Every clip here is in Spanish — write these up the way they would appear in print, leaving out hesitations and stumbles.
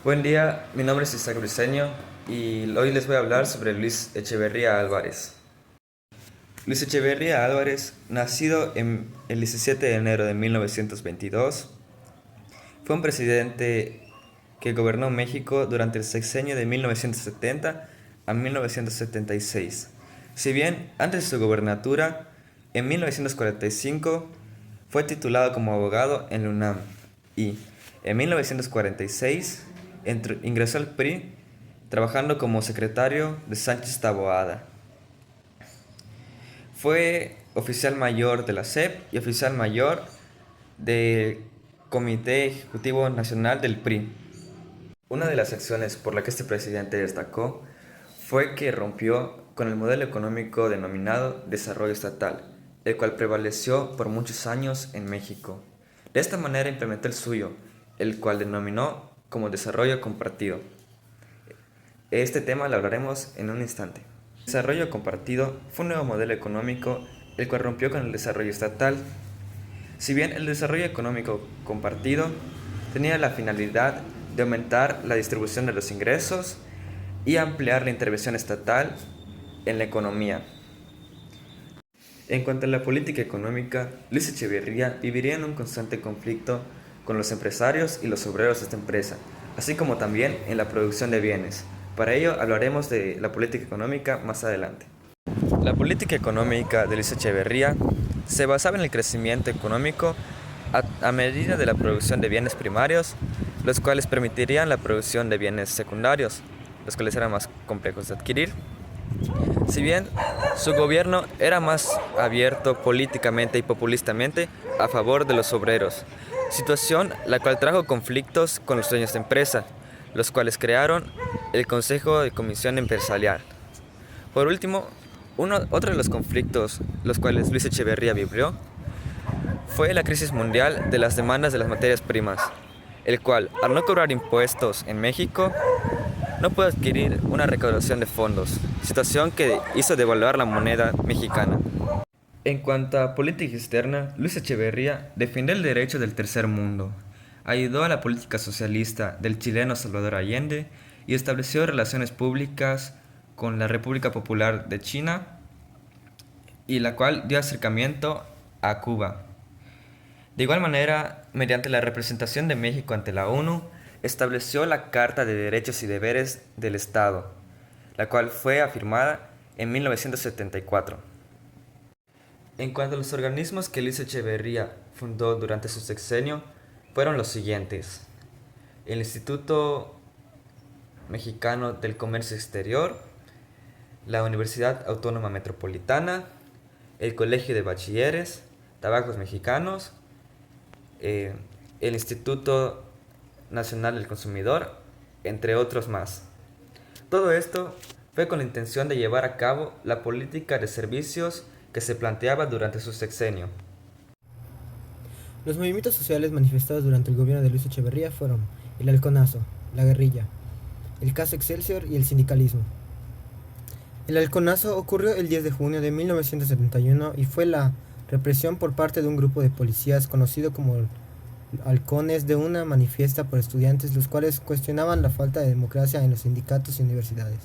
Buen día, mi nombre es Isaac Briceño y hoy les voy a hablar sobre Luis Echeverría Álvarez. Luis Echeverría Álvarez, nacido el 17 de enero de 1922, fue un presidente que gobernó México durante el sexenio de 1970 a 1976. Si bien antes de su gobernatura, en 1945, fue titulado como abogado en la UNAM y en 1946 ingresó al PRI trabajando como secretario de Sánchez Taboada. Fue oficial mayor de la SEP y oficial mayor del Comité Ejecutivo Nacional del PRI. Una de las acciones por la que este presidente destacó fue que rompió con el modelo económico denominado desarrollo estatal, el cual prevaleció por muchos años en México. De esta manera implementó el suyo, el cual denominó como desarrollo compartido. Este tema lo hablaremos en un instante. El desarrollo compartido fue un nuevo modelo económico, el cual rompió con el desarrollo estatal. Si bien el desarrollo económico compartido tenía la finalidad de aumentar la distribución de los ingresos y ampliar la intervención estatal en la economía. En cuanto a la política económica, Luis Echeverría viviría en un constante conflicto con los empresarios y los obreros de esta empresa, así como también en la producción de bienes. Para ello hablaremos de la política económica más adelante. La política económica de Luis Echeverría se basaba en el crecimiento económico a medida de la producción de bienes primarios, los cuales permitirían la producción de bienes secundarios, los cuales eran más complejos de adquirir. Si bien su gobierno era más abierto políticamente y populistamente a favor de los obreros, situación la cual trajo conflictos con los dueños de empresa, los cuales crearon el Consejo de Comisión Empresarial. Por último, otro de los conflictos los cuales Luis Echeverría vivió fue la crisis mundial de las demandas de las materias primas, el cual, al no cobrar impuestos en México, no pudo adquirir una recaudación de fondos, situación que hizo devaluar la moneda mexicana. En cuanto a política externa, Luis Echeverría defendió el derecho del tercer mundo, ayudó a la política socialista del chileno Salvador Allende y estableció relaciones públicas con la República Popular de China, y la cual dio acercamiento a Cuba. De igual manera, mediante la representación de México ante la ONU, estableció la Carta de Derechos y Deberes del Estado, la cual fue afirmada en 1974. En cuanto a los organismos que Luis Echeverría fundó durante su sexenio, fueron los siguientes: el Instituto Mexicano del Comercio Exterior, la Universidad Autónoma Metropolitana, el Colegio de Bachilleres, Tabacos Mexicanos, el Instituto Nacional del Consumidor, entre otros más. Todo esto fue con la intención de llevar a cabo la política de servicios que se planteaba durante su sexenio. Los movimientos sociales manifestados durante el gobierno de Luis Echeverría fueron el halconazo, la guerrilla, el caso Excelsior y el sindicalismo. El halconazo ocurrió el 10 de junio de 1971 y fue la represión por parte de un grupo de policías conocido como halcones de una manifiesta por estudiantes, los cuales cuestionaban la falta de democracia en los sindicatos y universidades.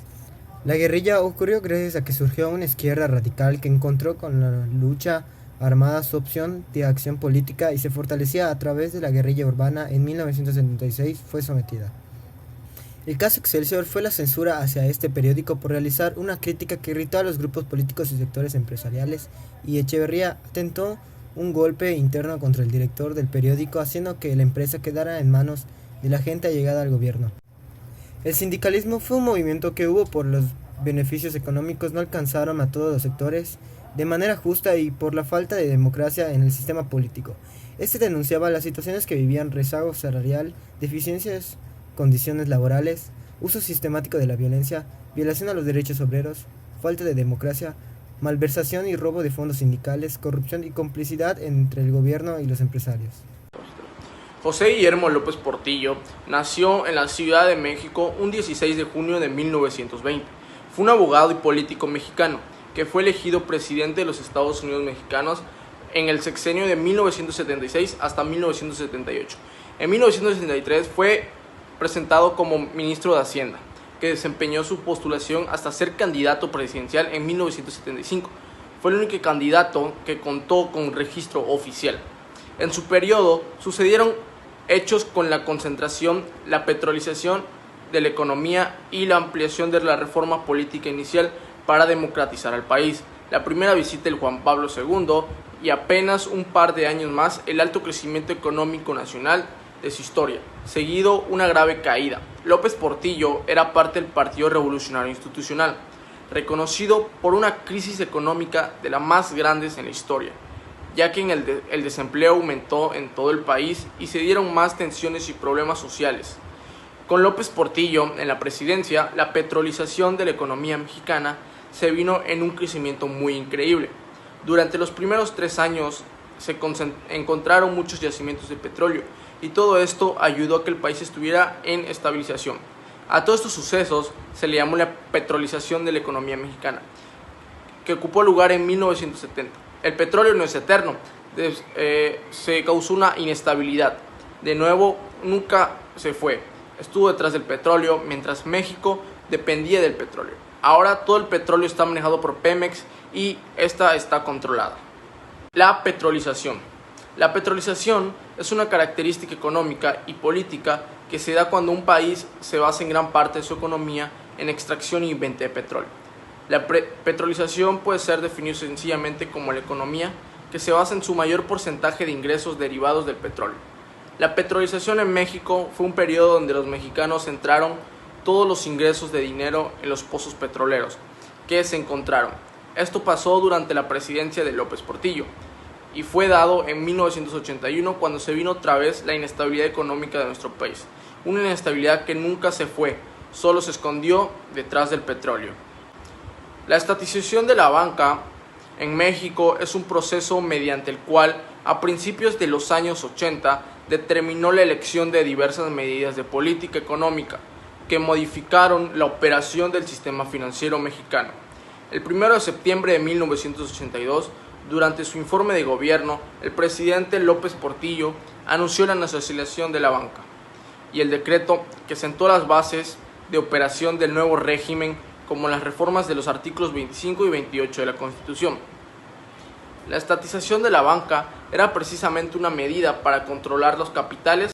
La guerrilla ocurrió gracias a que surgió una izquierda radical que encontró con la lucha armada su opción de acción política y se fortalecía a través de la guerrilla urbana. En 1976 fue sometida. El caso Excelsior fue la censura hacia este periódico por realizar una crítica que irritó a los grupos políticos y sectores empresariales, y Echeverría atentó un golpe interno contra el director del periódico, haciendo que la empresa quedara en manos de la gente allegada al gobierno. El sindicalismo fue un movimiento que hubo por los beneficios económicos no alcanzaron a todos los sectores de manera justa y por la falta de democracia en el sistema político. Este denunciaba las situaciones que vivían: rezago salarial, deficiencias, condiciones laborales, uso sistemático de la violencia, violación a los derechos obreros, falta de democracia, malversación y robo de fondos sindicales, corrupción y complicidad entre el gobierno y los empresarios. José Guillermo López Portillo nació en la Ciudad de México un 16 de junio de 1920. Fue un abogado y político mexicano que fue elegido presidente de los Estados Unidos mexicanos en el sexenio de 1976 hasta 1978. En 1973 fue presentado como ministro de Hacienda, que desempeñó su postulación hasta ser candidato presidencial en 1975. Fue el único candidato que contó con registro oficial. En su periodo sucedieron hechos con la concentración, la petrolización de la economía y la ampliación de la reforma política inicial para democratizar al país, la primera visita del Juan Pablo II y apenas un par de años más el alto crecimiento económico nacional de su historia, seguido una grave caída. López Portillo era parte del Partido Revolucionario Institucional, reconocido por una crisis económica de las más grandes en la historia, ya que el desempleo aumentó en todo el país y se dieron más tensiones y problemas sociales. Con López Portillo en la presidencia, la petrolización de la economía mexicana se vino en un crecimiento muy increíble. Durante los primeros 3 años se encontraron muchos yacimientos de petróleo y todo esto ayudó a que el país estuviera en estabilización. A todos estos sucesos se le llamó la petrolización de la economía mexicana, que ocupó lugar en 1970. El petróleo no es eterno, se causó una inestabilidad. De nuevo, nunca se fue. Estuvo detrás del petróleo mientras México dependía del petróleo. Ahora todo el petróleo está manejado por Pemex y esta está controlada. La petrolización. La petrolización es una característica económica y política que se da cuando un país se basa en gran parte de su economía en extracción y venta de petróleo. La petrolización puede ser definida sencillamente como la economía que se basa en su mayor porcentaje de ingresos derivados del petróleo. La petrolización en México fue un periodo donde los mexicanos centraron todos los ingresos de dinero en los pozos petroleros que se encontraron. Esto pasó durante la presidencia de López Portillo y fue dado en 1981 cuando se vino otra vez la inestabilidad económica de nuestro país. Una inestabilidad que nunca se fue, solo se escondió detrás del petróleo. La estatización de la banca en México es un proceso mediante el cual a principios de los años 80 determinó la elección de diversas medidas de política económica que modificaron la operación del sistema financiero mexicano. El 1 de septiembre de 1982, durante su informe de gobierno, el presidente López Portillo anunció la nacionalización de la banca y el decreto que sentó las bases de operación del nuevo régimen, como las reformas de los artículos 25 y 28 de la Constitución. La estatización de la banca era precisamente una medida para controlar los capitales.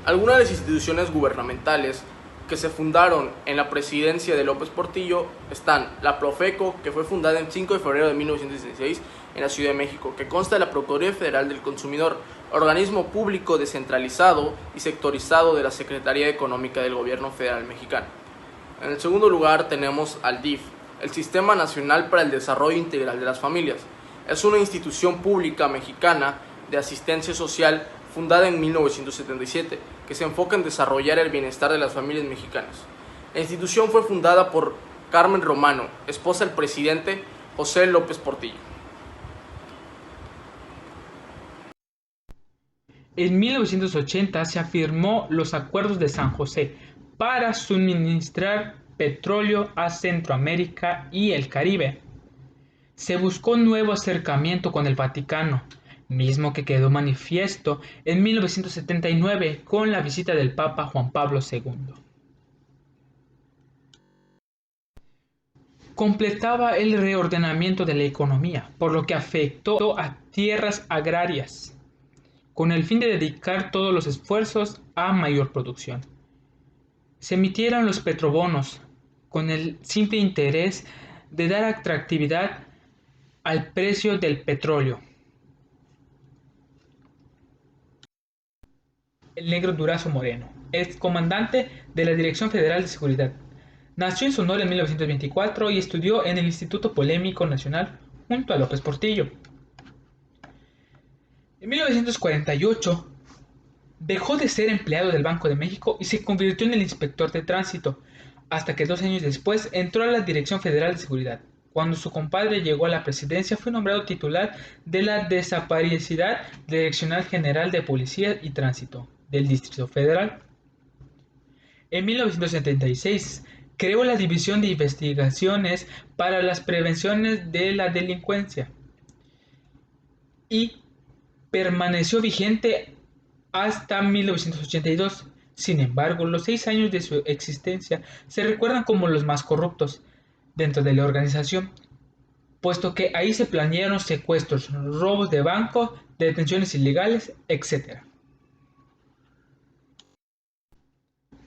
Algunas de las instituciones gubernamentales que se fundaron en la presidencia de López Portillo están la Profeco, que fue fundada el 5 de febrero de 1916 en la Ciudad de México, que consta de la Procuraduría Federal del Consumidor, organismo público descentralizado y sectorizado de la Secretaría Económica del Gobierno Federal Mexicano. En el segundo lugar tenemos al DIF, el Sistema Nacional para el Desarrollo Integral de las Familias. Es una institución pública mexicana de asistencia social fundada en 1977, que se enfoca en desarrollar el bienestar de las familias mexicanas. La institución fue fundada por Carmen Romano, esposa del presidente José López Portillo. En 1980 se afirmó los Acuerdos de San José para suministrar petróleo a Centroamérica y el Caribe. Se buscó un nuevo acercamiento con el Vaticano, mismo que quedó manifiesto en 1979 con la visita del Papa Juan Pablo II. Completaba el reordenamiento de la economía, por lo que afectó a tierras agrarias, con el fin de dedicar todos los esfuerzos a mayor producción. Se emitieron los petrobonos con el simple interés de dar atractividad al precio del petróleo. El Negro Durazo Moreno, excomandante de la Dirección Federal de Seguridad, nació en Sonora en 1924 y estudió en el Instituto Polémico Nacional junto a López Portillo. En 1948 dejó de ser empleado del Banco de México y se convirtió en el inspector de tránsito, hasta que 2 años después entró a la Dirección Federal de Seguridad. Cuando su compadre llegó a la presidencia, fue nombrado titular de la desaparecida Direccional General de Policía y Tránsito del Distrito Federal. En 1976 creó la División de Investigaciones para las Prevenciones de la Delincuencia y permaneció vigente hasta 1982, Sin embargo, los 6 años de su existencia se recuerdan como los más corruptos dentro de la organización, puesto que ahí se planearon secuestros, robos de bancos, detenciones ilegales, etc.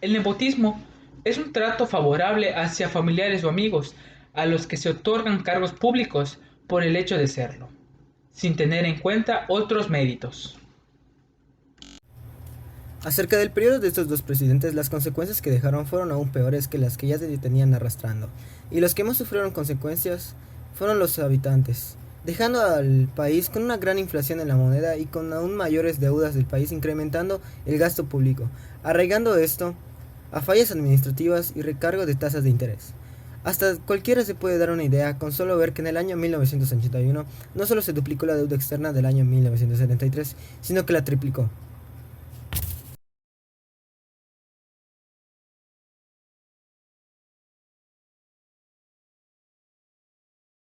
El nepotismo es un trato favorable hacia familiares o amigos a los que se otorgan cargos públicos por el hecho de serlo, sin tener en cuenta otros méritos. Acerca del periodo de estos dos presidentes, las consecuencias que dejaron fueron aún peores que las que ya se tenían arrastrando, y los que más sufrieron consecuencias fueron los habitantes, dejando al país con una gran inflación en la moneda y con aún mayores deudas del país, incrementando el gasto público, arraigando esto a fallas administrativas y recargo de tasas de interés. Hasta cualquiera se puede dar una idea con solo ver que en el año 1981 no solo se duplicó la deuda externa del año 1973, sino que la triplicó.